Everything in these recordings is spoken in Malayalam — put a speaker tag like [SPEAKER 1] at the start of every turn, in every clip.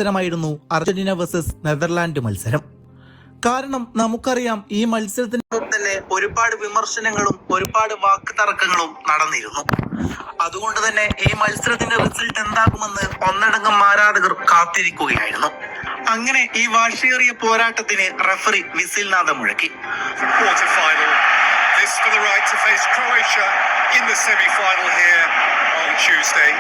[SPEAKER 1] മത്സരമായിരുന്നു അർജന്റീന വേഴ്സസ് നെതർലാൻഡ് മത്സരം. കാരണം നമുക്കറിയാം, ഈ മത്സരത്തിന് തന്നെ ഒരുപാട് വിമർശനങ്ങളും ഒരുപാട് വാക്ക് തർക്കങ്ങളും നടന്നിരുന്നു. അതുകൊണ്ട് തന്നെ ഈ മത്സരത്തിന്റെ റിസൾട്ട് എന്താകുമെന്ന് ഒന്നടങ്കം ആരാധകർ കാത്തിരിക്കുകയായിരുന്നു. അങ്ങനെ ഈ വാശിയേറിയ പോരാട്ടത്തിന് റഫറി വിസിൽനാദം മുഴക്കി.
[SPEAKER 2] This for the right to face Croatia in the semi-final here on Tuesday.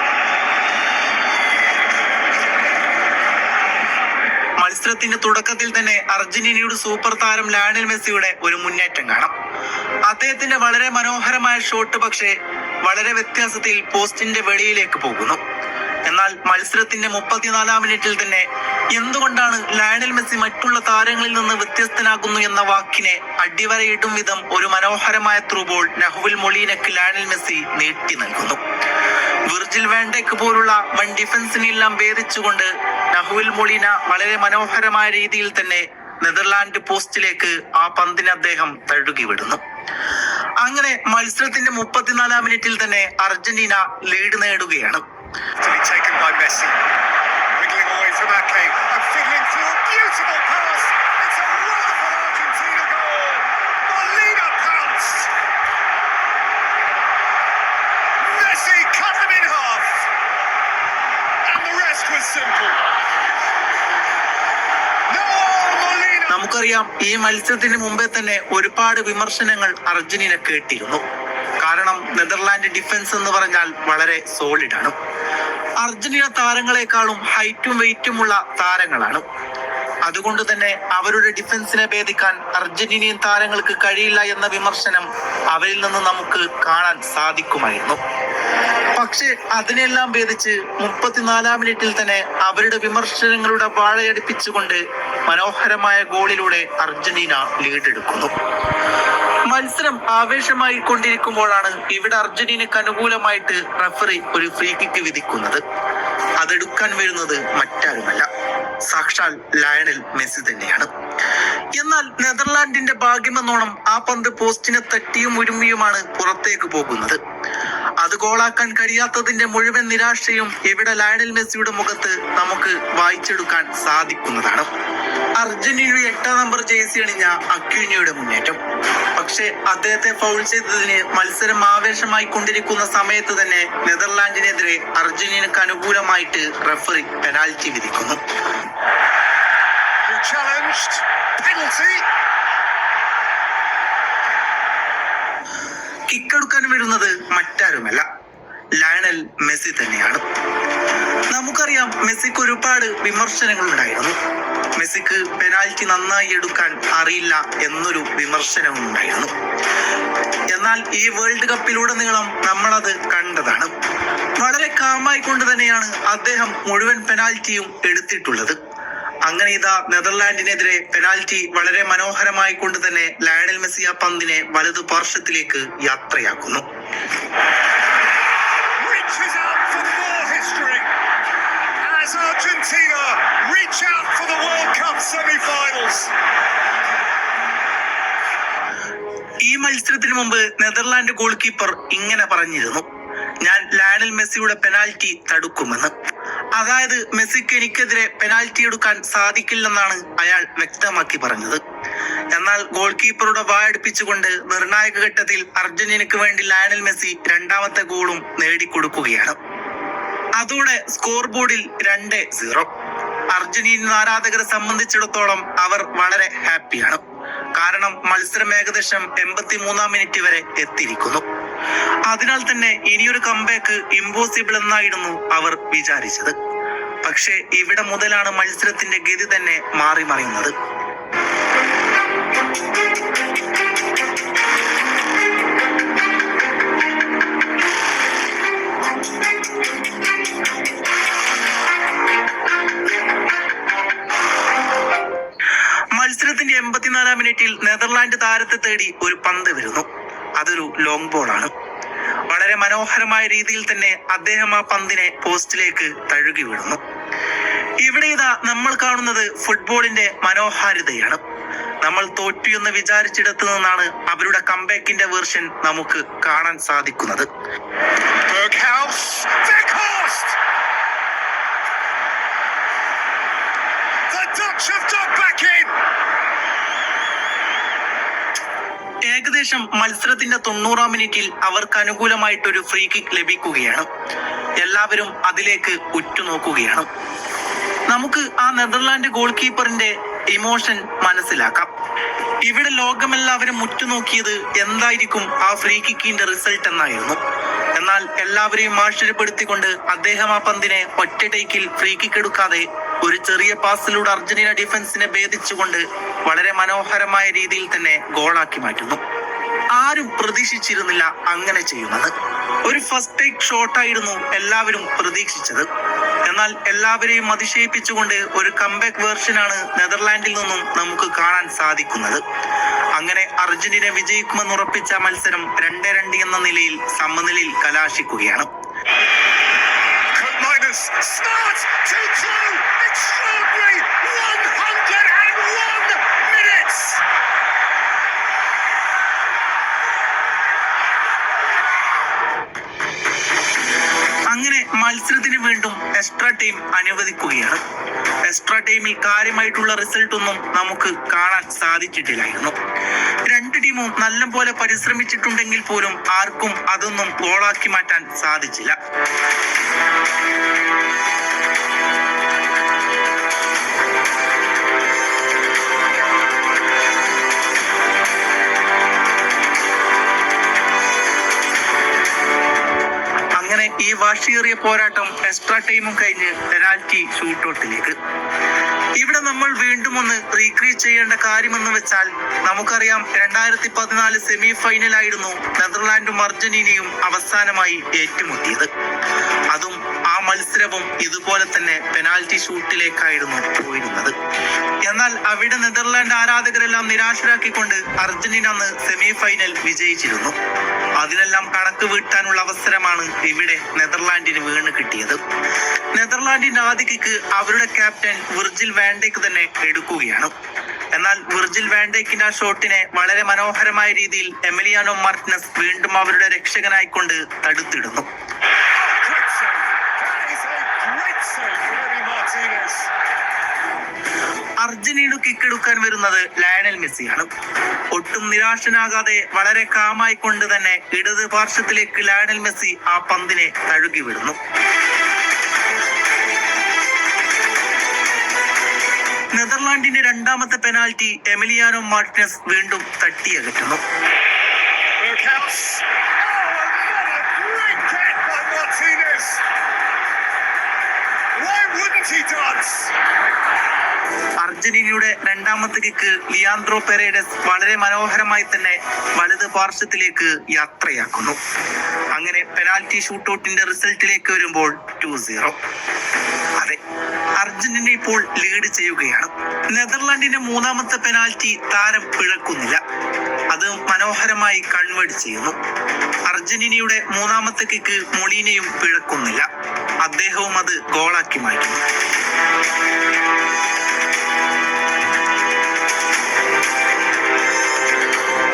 [SPEAKER 1] മത്സരത്തിന്റെ തുടക്കത്തിൽ തന്നെ അർജന്റീനയുടെ സൂപ്പർ താരം ലയണൽ മെസ്സിയുടെ ഒരു മുന്നേറ്റം കാണാം. അദ്ദേഹത്തിന്റെ വളരെ മനോഹരമായ ഷോട്ട് പക്ഷേ വളരെ വ്യത്യാസത്തിൽ പോസ്റ്റിന്റെ വെളിയിലേക്ക് പോകുന്നു. എന്നാൽ മത്സരത്തിന്റെ 34-ാം മിനിറ്റിൽ തന്നെ എന്തുകൊണ്ടാണ് ലയണൽ മെസ്സി മറ്റുള്ള താരങ്ങളിൽ നിന്ന് വ്യത്യസ്തനാകുന്നു എന്ന വാക്കിനെ അടിവരയിടും വിധം ഒരു മനോഹരമായ ത്രൂ ബോൾ നഹുൽ മൊളീനക്ക് ലയണൽ മെസ്സി നീട്ടി നൽകുന്നു. വിർജിൽ വാൻഡൈക്ക് പോലുള്ള വൺ ഡിഫൻസിനെല്ലാം ഭേദിച്ചുകൊണ്ട് നഹുൽ മൊളീന വളരെ മനോഹരമായ രീതിയിൽ തന്നെ നെതർലാൻഡ് പോസ്റ്റിലേക്ക് ആ പന്തിനെ അദ്ദേഹം തഴുകി വിടുന്നു. അങ്ങനെ മത്സരത്തിന്റെ 34-ാം മിനിറ്റിൽ തന്നെ അർജന്റീന ലീഡ് നേടുകയാണ്.
[SPEAKER 2] Taken by Messi, wiggling away from Ake and fiddling through a beautiful pass. It's a wonderful Argentina goal. Molina pounced. Messi cut them in half, and the rest was simple.
[SPEAKER 1] നമുക്കറിയാം, ഈ മത്സരത്തിന് മുമ്പേ തന്നെ ഒരുപാട് വിമർശനങ്ങൾ അർജന്റീന കേട്ടിരുന്നു. കാരണം നെതർലാൻഡ് ഡിഫൻസ് എന്ന് പറഞ്ഞാൽ വളരെ സോളിഡ് ആണ്. അർജന്റീന താരങ്ങളെക്കാളും ഹൈറ്റും വെയിറ്റുമുള്ള താരങ്ങളാണ്. അതുകൊണ്ട് തന്നെ അവരുടെ ഡിഫൻസിനെ ഭേദിക്കാൻ അർജന്റീനിയൻ താരങ്ങൾക്ക് കഴിയില്ല എന്ന വിമർശനം അവരിൽ നിന്ന് നമുക്ക് കാണാൻ സാധിക്കുമായിരുന്നു. പക്ഷേ അതിനെല്ലാം ഭേദിച്ച് 34-ാം മിനിറ്റിൽ തന്നെ അവരുടെ വിമർശനങ്ങളുടെ വാഴയടിപ്പിച്ചുകൊണ്ട് മനോഹരമായ ഗോളിലൂടെ അർജന്റീന ലീഡെടുക്കുന്നു. മത്സരം ആവേശമായി കൊണ്ടിരിക്കുമ്പോഴാണ് ഇവിടെ അർജന്റീനക്ക് അനുകൂലമായിട്ട് റഫറി ഒരു ഫ്രീ കിക്ക് വിധിക്കുന്നത്. അതെടുക്കാൻ വരുന്നത് മറ്റാരുമല്ല, സാക്ഷാൽ ലയണൽ മെസ്സി തന്നെയാണ്. എന്നാൽ നെതർലാൻഡിന്റെ ഭാഗ്യമെന്നോണം ആ പന്ത് പോസ്റ്റിനെ തട്ടിയും ഉരുമ്മിയുമാണ് പുറത്തേക്ക് പോകുന്നത്. അത് ഗോളാക്കാൻ കഴിയാത്തതിന്റെ മുഴുവൻ നിരാശയും ഇവിടെ ലയണൽ മെസ്സിയുടെ മുഖത്ത് നമുക്ക് വായിച്ചെടുക്കാൻ സാധിക്കുന്നതാണ്. അർജന്റീനയുടെ 8-ാം നമ്പർ ജേഴ്സി അണിഞ്ഞ അക്യൂനിയുടെ മുന്നേറ്റം. പക്ഷേ അദ്ദേഹത്തെ ഫൗൾ ചെയ്തതിന് മത്സരം ആവേശമായി കൊണ്ടിരിക്കുന്ന സമയത്ത് തന്നെ നെതർലാൻഡിനെതിരെ അർജന്റീനക്ക് അനുകൂലമായിട്ട് റഫറി പെനാൽറ്റി വിധിക്കുന്നു. കിക്കെടുക്കാൻ വരുന്നത് മറ്റാരുമല്ല, ലയണൽ മെസ്സി തന്നെയാണ്. നമുക്കറിയാം, മെസ്സിക്ക് ഒരുപാട് വിമർശനങ്ങൾ ഉണ്ടായിരുന്നു. മെസ്സിക്ക് പെനാൽറ്റി നന്നായി എടുക്കാൻ അറിയില്ല എന്നൊരു വിമർശനവും ഉണ്ടായിരുന്നു. എന്നാൽ ഈ വേൾഡ് കപ്പിലുടനീളം നമ്മളത് കണ്ടതാണ്. വളരെ കാമായി കൊണ്ട് തന്നെയാണ് അദ്ദേഹം മുഴുവൻ പെനാൽറ്റിയും എടുത്തിട്ടുള്ളത്. അങ്ങനെ ഇതാ നെതർലാൻഡിനെതിരെ പെനാൽറ്റി വളരെ മനോഹരമായി കൊണ്ട് തന്നെ ലയണൽ മെസ്സി ആ പന്തിനെ വലതു പാർശ്വത്തിലേക്ക് യാത്രയാക്കുന്നു.
[SPEAKER 2] Argentina reach out for the World Cup semi-finals.
[SPEAKER 1] ഈ മത്സരത്തിന് മുമ്പ് നെതർലാൻഡ് ഗോൾ കീപ്പർ ഇങ്ങനെ പറഞ്ഞിരുന്നു, ഞാൻ ലയണൽ മെസ്സിയുടെ പെനാൽറ്റി തടുക്കുമെന്ന്. അതായത് മെസ്സിക്ക് എനിക്കെതിരെ പെനാൽറ്റി എടുക്കാൻ സാധിക്കില്ലെന്നാണ് അയാൾ വ്യക്തമാക്കി പറഞ്ഞത്. എന്നാൽ ഗോൾ കീപ്പറുടെ വായടുപ്പിച്ചുകൊണ്ട് നിർണായക ഘട്ടത്തിൽ അർജന്റീനക്ക് വേണ്ടി ലയണൽ മെസ്സി 2ാമത്തെ ഗോളും നേടിക്കൊടുക്കുകയാണ്. അതോടെ സ്കോർ ബോർഡിൽ 2-0. അർജന്റീന ആരാധകരെ സംബന്ധിച്ചിടത്തോളം അവർ വളരെ ഹാപ്പിയാണ്. കാരണം മത്സരം ഏകദേശം 83-ാം മിനിറ്റ് വരെ എത്തിയിരിക്കുന്നു. അതിനാൽ തന്നെ ഇനിയൊരു കംബാക്ക് ഇമ്പോസിബിൾ എന്നായിരുന്നു അവർ വിചാരിച്ചത്. പക്ഷേ ഇവിടെ മുതലാണ് മത്സരത്തിന്റെ ഗതി തന്നെ മാറി മറിയുന്നത്. മത്സരത്തിന്റെ 84-ാം മിനിറ്റിൽ നെതർലാൻഡ് താരത്തെ തേടി ഒരു പന്ത് വരുന്നു. അതൊരു ലോങ് ബോളാണ്. വളരെ മനോഹരമായ രീതിയിൽ തന്നെ അദ്ദേഹം ആ പന്തിനെ പോസ്റ്റിലേക്ക് തഴുകി വിടുന്നു. ഇവിടെ ഇതാ നമ്മൾ കാണുന്നത് ഫുട്ബോളിന്റെ മനോഹാരിതയാണ്. നമ്മൾ തോറ്റു എന്ന് വിചാരിച്ചിടത്തു നിന്നാണ് അവരുടെ കംബാക്കിന്റെ വേർഷൻ നമുക്ക് കാണാൻ സാധിക്കുന്നത്.
[SPEAKER 2] Dutch have dug back in.
[SPEAKER 1] ഏകദേശം മത്സരത്തിന്റെ 90-ാം മിനിറ്റിൽ അവർക്ക് അനുകൂലമായിട്ടൊരു ഫ്രീ കിക്ക് ലഭിക്കുകയാണ്. എല്ലാവരും അതിലേക്ക് ഉറ്റുനോക്കുകയാണ്. നമുക്ക് ആ നെതർലാൻഡ് ഗോൾ കീപ്പറിന്റെ ഇമോഷൻ മനസ്സിലാക്കാം. ഇവിടെ ലോകമെല്ലാവരും ഉറ്റുനോക്കിയത് എന്തായിരിക്കും ആ ഫ്രീ കിക്കിന്റെ റിസൾട്ട് എന്നായിരുന്നു. എന്നാൽ എല്ലാവരെയും ആശ്ചര്യപ്പെടുത്തിക്കൊണ്ട് അദ്ദേഹം ആ പന്തിനെ ഒറ്റ ടേക്കിൽ ഫ്രീ കിക്ക് എടുക്കാതെ ഒരു ചെറിയ പാസിലൂടെ അർജന്റീന ഡിഫൻസിനെ ഭേദിച്ചുകൊണ്ട് വളരെ മനോഹരമായ രീതിയിൽ തന്നെ ഗോളാക്കി മാറ്റുന്നു. ആരും പ്രതീക്ഷിച്ചിരുന്നില്ല അങ്ങനെ ചെയ്യുന്നത്. ഒരു ഫസ്റ്റ് ടേക്ക് ഷോട്ടായിരുന്നു എല്ലാവരും പ്രതീക്ഷിച്ചത്. എന്നാൽ എല്ലാവരെയും അതിശയിപ്പിച്ചുകൊണ്ട് ഒരു കംബാക്ക് വേർഷനാണ് നെതർലാൻഡിൽ നിന്നും നമുക്ക് കാണാൻ സാധിക്കുന്നത്. അങ്ങനെ അർജന്റീന വിജയിക്കുമെന്ന് ഉറപ്പിച്ച മത്സരം 2-2 എന്ന നിലയിൽ സമനിലയിൽ കലാശിക്കുകയാണ്. അങ്ങനെ മത്സരത്തിന് വീണ്ടും എക്സ്ട്രാ ടൈം അനുവദിക്കുകയാണ്. എക്സ്ട്രാ ടൈമിൽ കാര്യമായിട്ടുള്ള റിസൾട്ട് ഒന്നും നമുക്ക് കാണാൻ സാധിച്ചിട്ടില്ലായിരുന്നു. രണ്ട് ടീമും നല്ലപോലെ പരിശ്രമിച്ചിട്ടുണ്ടെങ്കിൽ പോലും ആർക്കും അതൊന്നും ഗോളാക്കി മാറ്റാൻ സാധിച്ചില്ല. ഈ വാശിയേറിയ പോരാട്ടം എക്സ്ട്രാ ടൈമും കഴിഞ്ഞ് പെനാൽറ്റി ഷൂട്ടൗട്ടിലേക്ക്. ഇവിടെ നമ്മൾ വീണ്ടും ഒന്ന് റീക്രിയേറ്റ് ചെയ്യേണ്ട കാര്യമെന്ന് വെച്ചാൽ നമുക്കറിയാം 2014 സെമി ഫൈനലായിരുന്നു നെതർലാൻഡും അർജന്റീനയും അവസാനമായി ഏറ്റുമുട്ടിയത്. അതും ആ മത്സരവും ഇതുപോലെ തന്നെ പെനാൽറ്റി ഷൂട്ടിലേക്കായിരുന്നു പോയിരുന്നത്. എന്നാൽ അവിടെ നെതർലാൻഡ് ആരാധകരെല്ലാം നിരാശരാക്കിക്കൊണ്ട് അർജന്റീന അന്ന് സെമി ഫൈനൽ വിജയിച്ചിരുന്നു. അതിനെല്ലാം കണക്ക് വീട്ടാനുള്ള അവസരമാണ് ഇവിടെ നെതർലാൻഡിന് വീണ് കിട്ടിയത്. നെതർലാൻഡിന്റെ ആദ്യ കിക്ക് അവരുടെ ക്യാപ്റ്റൻ വിർജിൽ വാൻ ഡൈക്ക് തന്നെ എടുക്കുകയാണ്. എന്നാൽ വിർജിൽ വാൻ ഡൈക്കിന്റെ ആ ഷോട്ടിനെ വളരെ മനോഹരമായ രീതിയിൽ എമിലിയാനോ മാർട്ടിനസ് വീണ്ടും അവരുടെ രക്ഷകനായിക്കൊണ്ട് തടുത്തിടുന്നു. അർജന്റീന കിക്ക് എടുക്കാൻ വരുന്നത് ലയണൽ മെസ്സിയാണ്. ഒട്ടും നിരാശനാകാതെ വളരെ കാമായി കൊണ്ട് തന്നെ ഇടത് പാർശ്വത്തിലേക്ക് ലയണൽ മെസ്സി ആ പന്തിനെ തഴുകി വിടുന്നു. നെതർലാൻഡിന്റെ രണ്ടാമത്തെ പെനാൽറ്റി എമിലിയാനോ മാർട്ടിനസ് വീണ്ടും തട്ടിയകറ്റുന്നു. അർജന്റീനയുടെ രണ്ടാമത്തെ കിക്ക് ലിയാൻഡ്രോ പെരേഡസ് വളരെ മനോഹരമായി തന്നെ വലത് പാർശ്വത്തിലേക്ക് യാത്രയാക്കുന്നു. അങ്ങനെ പെനാൽറ്റി ഷൂട്ടൗട്ടിന്റെ റിസൾട്ടിലേക്ക് വരുമ്പോൾ 2-0. അതെ, അർജന്റീന ഇപ്പോൾ ലീഡ് ചെയ്യുകയാണ്. നെതർലാൻഡിന്റെ മൂന്നാമത്തെ പെനാൽറ്റി താരം പിഴക്കുന്നില്ല, അത് മനോഹരമായി കൺവേർട്ട് ചെയ്യുന്നു. അർജന്റീനയുടെ മൂന്നാമത്തെ കിക്ക് മൊളീനയും പിഴക്കുന്നില്ല, അദ്ദേഹവും അത് ഗോളാക്കി മാറ്റുന്നു.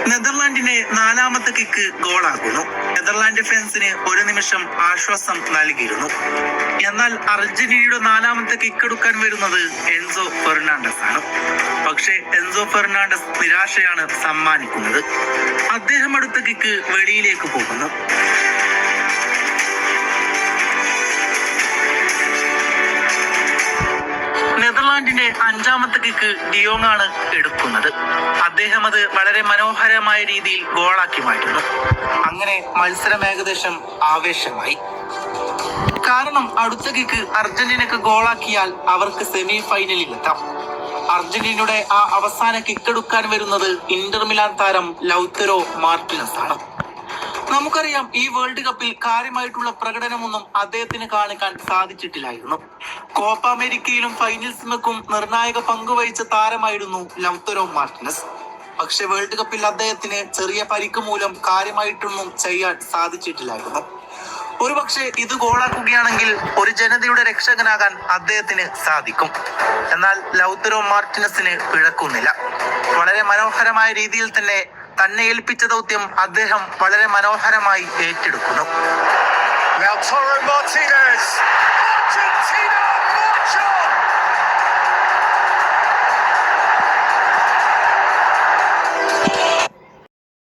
[SPEAKER 1] നെതർലാൻഡിന്റെ നാലാമത്തെ കിക്ക് ഗോളാകുന്നു. നെതർലാൻഡ് ഫാൻസിന് ഒരു നിമിഷം ആശ്വാസം നൽകിയിരുന്നു. എന്നാൽ അർജന്റീനയുടെ നാലാമത്തെ കിക്ക് എടുക്കാൻ വരുന്നത് എൻസോ ഫെർണാണ്ടസ് ആണ്. പക്ഷേ എൻസോ ഫെർണാണ്ടസ് നിരാശയാണ് സമ്മാനിക്കുന്നത്. അദ്ദേഹം അടുത്ത കിക്ക് വെളിയിലേക്ക് പോകുന്നു. നെതർലാൻഡിന്റെ അഞ്ചാമത്തെ കിക്ക് ഡിയോങ് ആണ് എടുക്കുന്നത്. അദ്ദേഹം അത് വളരെ മനോഹരമായ രീതിയിൽ ഗോളാക്കി മാറ്റുന്നു. അങ്ങനെ മത്സരം ഏകദേശം ആവേശമായി. കാരണം അടുത്ത കിക്ക് അർജന്റീനക്ക് ഗോളാക്കിയാൽ അവർക്ക് സെമി ഫൈനലിൽ എത്താം. അർജന്റീനയുടെ ആ അവസാന കിക്ക് എടുക്കാൻ വരുന്നത് ഇന്റർ മിലാൻ താരം ലൗത്തരോ മാർട്ടിനസ് ആണ്. നമുക്കറിയാം ഈ വേൾഡ് കപ്പിൽ കാര്യമായിട്ടുള്ള പ്രകടനമൊന്നും അദ്ദേഹത്തിന് കാണിക്കാൻ സാധിച്ചിട്ടില്ലായിരുന്നു. കോപ്പ അമേരിക്കയിലും ഫൈനൽസിനും നിർണായക പങ്കുവഹിച്ച താരമായിരുന്നു ലൗത്തരോ മാർട്ടിനസ്. പക്ഷെ വേൾഡ് കപ്പിൽ അദ്ദേഹത്തിന് ചെറിയ പരിക്ക് മൂലം കാര്യമായിട്ടൊന്നും ചെയ്യാൻ സാധിച്ചിട്ടില്ലായിരുന്നു. ഒരുപക്ഷെ ഇത് ഗോളാക്കുകയാണെങ്കിൽ ഒരു ജനതയുടെ രക്ഷകനാകാൻ അദ്ദേഹത്തിന് സാധിക്കും. എന്നാൽ ലൗത്തരോ മാർട്ടിനസിന് പിഴക്കുന്നില്ല. വളരെ മനോഹരമായ രീതിയിൽ തന്നെ ഏൽപ്പിച്ച ദൗത്യം അദ്ദേഹം വളരെ മനോഹരമായി ഏറ്റെടുക്കുന്നു.
[SPEAKER 2] Lautaro Martinez, Argentina march on!